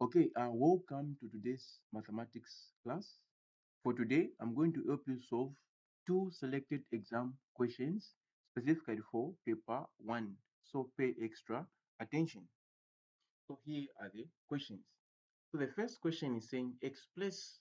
Okay, welcome to today's mathematics class. For today, I'm going to help you solve two selected exam questions specifically for paper 1. So pay extra attention. So here are the questions. So the first question is saying express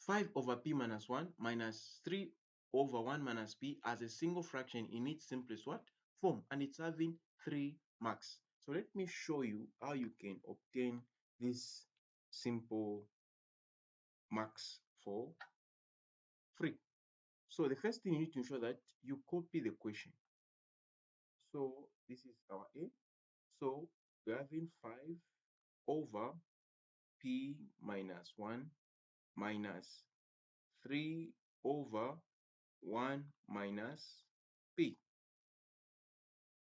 5 over p minus 1 minus 3 over 1 minus p as a single fraction in its simplest what form, and it's having 3 marks. So let me show you how you can obtain this simple marks for free. So the first thing you need to ensure that you copy the question. So this is our A. So we're having 5 over p minus 1 minus 3 over 1 minus p.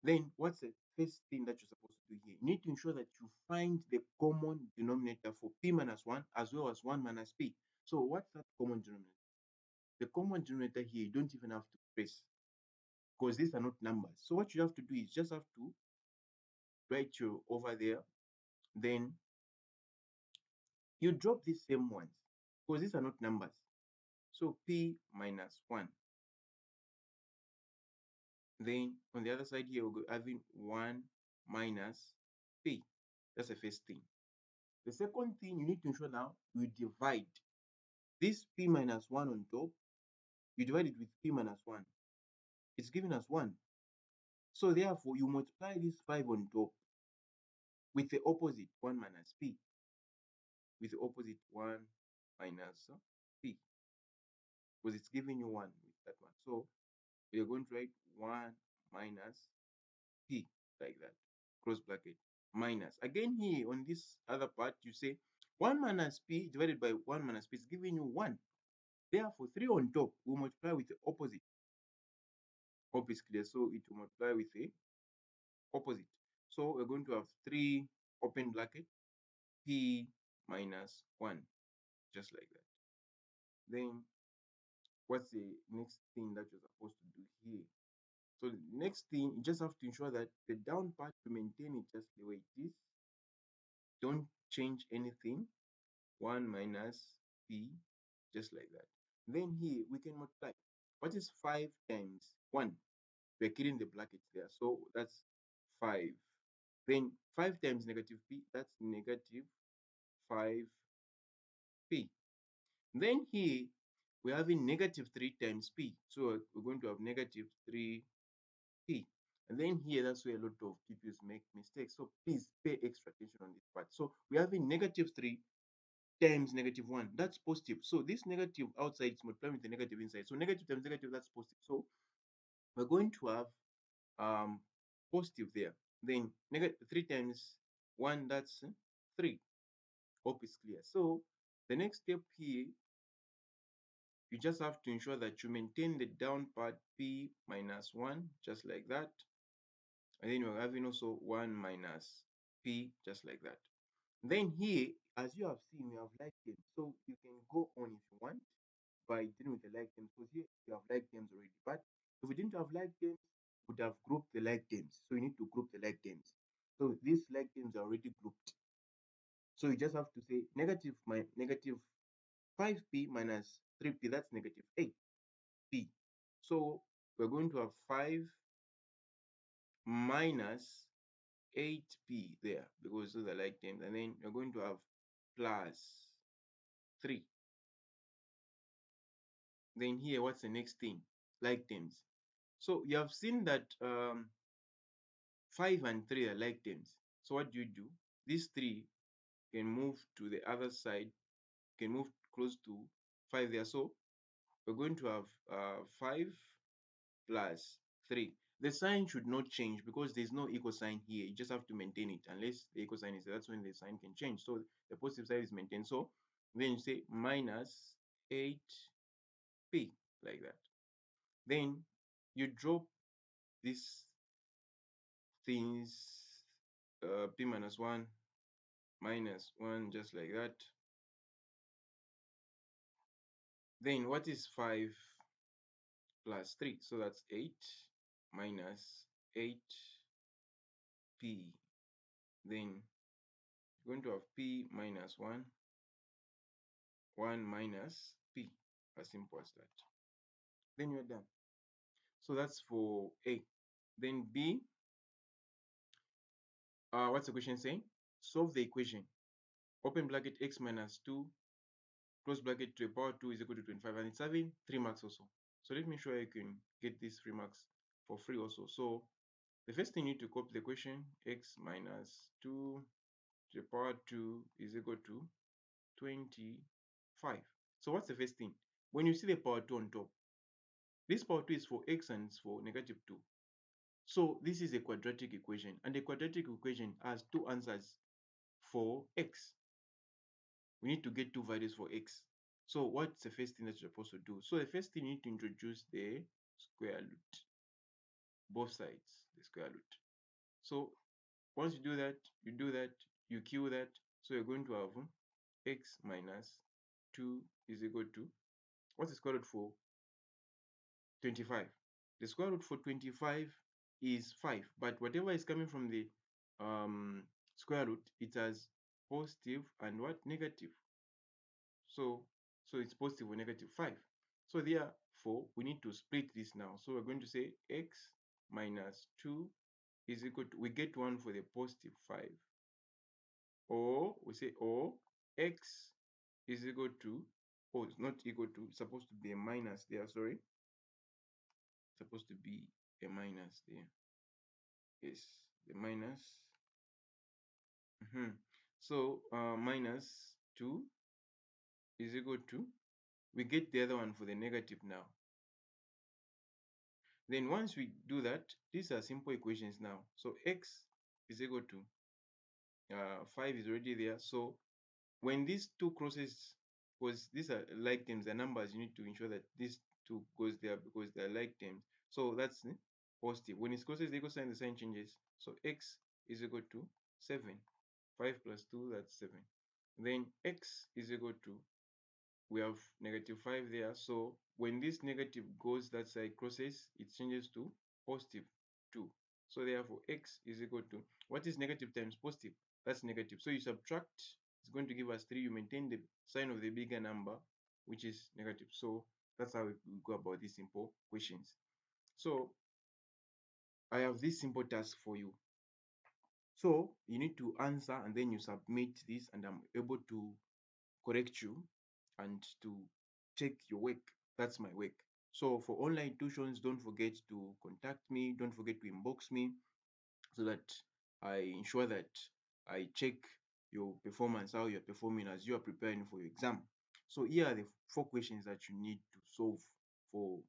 Then what's the first thing that you're supposed to do here? You need to ensure that you find the common denominator for p minus 1 as well as 1 minus p. So what's that common denominator? The common denominator here, you don't even have to press because these are not numbers. So what you have to do is just have to write your over there. Then you drop these same ones because these are not numbers. So p minus 1. Then on the other side here, we're having 1 minus p. That's the first thing. The second thing you need to ensure now, you divide this p minus 1 on top. You divide it with p minus 1. It's giving us 1. So therefore, you multiply this 5 on top with the opposite 1 minus p. With the opposite 1 minus p. Because it's giving you 1 with that one. So we're going to write 1 minus p like that. Cross bracket. Minus. Again here on this other part, you say 1 minus p divided by 1 minus p is giving you 1. Therefore, 3 on top will multiply with the opposite. Hope is clear. So it will multiply with the opposite. So we're going to have 3 open bracket p minus 1. Just like that. Then what's the next thing that you're supposed to do here? So the next thing, you just have to ensure that the down part, to maintain it just the way it is. Don't change anything. 1 minus p, just like that. Then here we can multiply. What is 5 times 1? We're killing the brackets there. So that's 5. Then 5 times negative p, that's negative 5p. Then here we're having negative 3 times p. So we're going to have negative 3p. And then here, that's where a lot of pupils make mistakes. So please pay extra attention on this part. So we're having negative 3 times negative 1. That's positive. So this negative outside is multiplying with the negative inside. So negative times negative, that's positive. So we're going to have positive there. Then negative 3 times 1, that's 3. Hope is clear. So the next step here, you just have to ensure that you maintain the down part p minus 1, just like that. And then you're having also 1 minus p, just like that. Then here, as you have seen, we have like terms. So you can go on if you want by dealing with the like terms. Because here you have like terms already. But if we didn't have like terms, we would have grouped the like terms. So you need to group the like terms. So these like terms are already grouped. So you just have to say negative 5p minus 3p, that's negative 8p. So we're going to have 5 minus 8p there because those are like terms, and then you're going to have plus 3. Then here, what's the next thing? Like terms. So you have seen that 5 and 3 are like terms. So what do? These 3 can move to the other side, can move close to 5 there. So we're going to have 5 plus 3. The sign should not change because there's no equal sign here. You just have to maintain it unless the equal sign is there. That's when the sign can change. So the positive side is maintained. So then you say minus 8p like that. Then you drop these things, p minus 1 minus 1, just like that. Then what is 5 plus 3? So that's 8 minus 8p. Then You're going to have p minus 1, 1 minus p. As simple as that. Then you're done. So that's for A. Then B, what's the question saying? Solve the equation. Open bracket x minus 2, close bracket to the power 2 is equal to 25. And it's having 3 marks also. So let me show you can get these 3 marks for free also. So the first thing you need to copy the equation, x minus 2 to the power 2 is equal to 25. So what's the first thing? When you see the power 2 on top, this power 2 is for x and it's for negative 2. So this is a quadratic equation, and the quadratic equation has 2 answers for x. We need to get 2 values for x. So what's the first thing that you're supposed to do? So the first thing you need to introduce the square root, both sides, the square root. So once you do that, you kill that. So you're going to have x minus 2 is equal to, what's the square root for 25? The square root for 25 is 5, but whatever is coming from the square root, it has positive and what? Negative. So it's positive or negative 5. So therefore, we need to split this now. So we're going to say x minus 2 is equal to, we get 1 for the positive 5. Or we say, or x is equal to, oh, it's not equal to, it's supposed to be a minus there, sorry. It's supposed to be a minus there. Yes, the minus. So minus 2 is equal to, we get the other one for the negative now. Then once we do that, these are simple equations now. So x is equal to 5 is already there. So when these two crosses, because these are like terms, the numbers, you need to ensure that these two goes there because they're like terms. So that's positive. When it crosses the equal sign, the sign changes. So x is equal to 7. 5 plus 2, that's 7. Then x is equal to, we have negative 5 there. So when this negative goes that side crosses, it changes to positive 2. So therefore x is equal to, what is negative times positive? That's negative. So you subtract, it's going to give us 3. You maintain the sign of the bigger number, which is negative. So that's how we go about these simple questions. So I have this simple task for you. So you need to answer and then you submit this, and I'm able to correct you and to check your work. That's my work. So for online tuitions, don't forget to contact me. Don't forget to inbox me so that I ensure that I check your performance, how you're performing as you are preparing for your exam. So here are the 4 questions that you need to solve for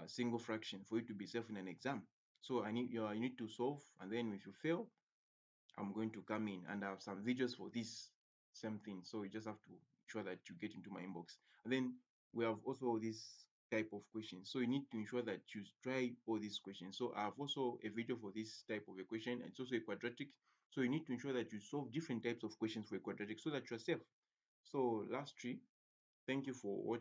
single fraction for you to be safe in an exam. So you need to solve, and then if you fail, I'm going to come in and I have some videos for this same thing. So you just have to ensure that you get into my inbox. And then we have also this type of questions. So you need to ensure that you try all these questions. So I have also a video for this type of equation. It's also a quadratic. So you need to ensure that you solve different types of questions for a quadratic so that you're safe. So last three, thank you for watching.